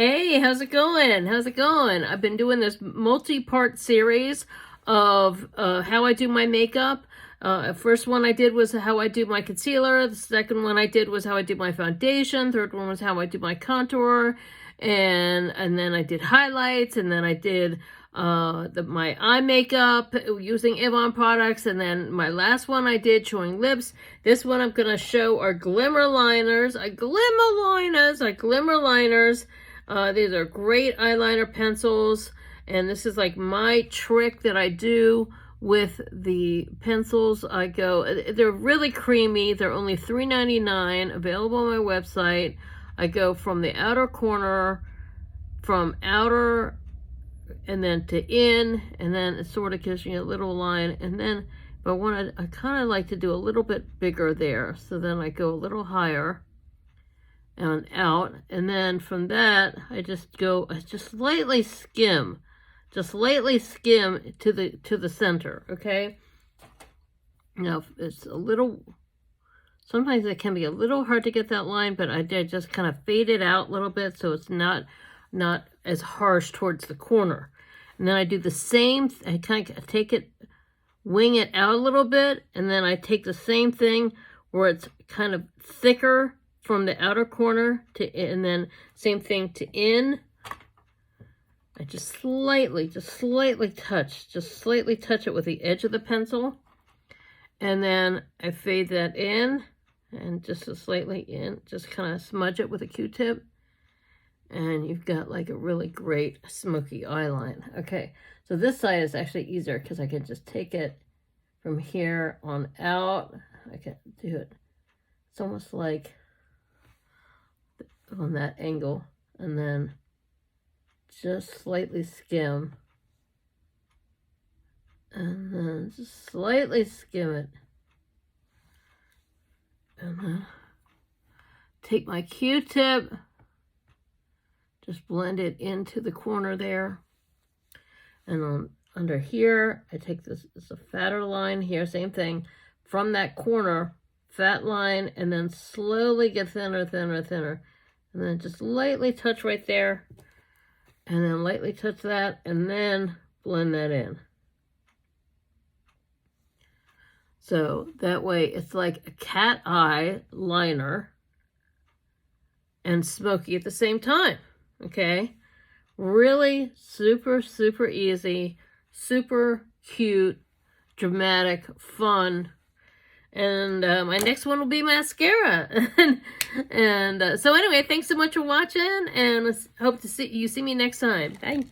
Hey, how's it going? How's it going? I've been doing this multi-part series of how I do my makeup. First one I did was how I do my concealer. The second one I did was how I do my foundation. Third one was how I do my contour. And then I did highlights. And then I did my eye makeup using Avon products. And then my last one I did showing lips. This one I'm going to show are glimmer liners. Glimmer liners. These are great eyeliner pencils, and this is like my trick that I do with the pencils. They're really creamy. They're only $3.99, available on my website. I go from the outer corner, from outer, and then to in, and then it sort of gives you a little line, and then, but I kind of like to do a little bit bigger there, so then I go a little higher and out, and then from that I just lightly skim to the center. Okay, now it's a little, sometimes it can be a little hard to get that line, but I did just kind of fade it out a little bit so it's not as harsh towards the corner. And then I do the same, I kind of take it, wing it out a little bit, and then I take the same thing where it's kind of thicker from the outer corner to, and then same thing to in. I just slightly touch it with the edge of the pencil, and then I fade that in, and just slightly in, just kind of smudge it with a Q-tip, and you've got like a really great smoky eyeline. Okay, so this side is actually easier because I can just take it from here on out. I can do it. It's almost like on that angle, and then just slightly skim, and then just slightly skim it, and then take my Q-tip, just blend it into the corner there, and under here I take this a fatter line here, same thing, from that corner, fat line, and then slowly get thinner, and then just lightly touch right there, and then lightly touch that, and then blend that in. So that way it's like a cat eye liner and smoky at the same time. Okay, really super easy, super cute, dramatic, fun. And my next one will be mascara. So anyway, thanks so much for watching, and hope to see me next time. Bye.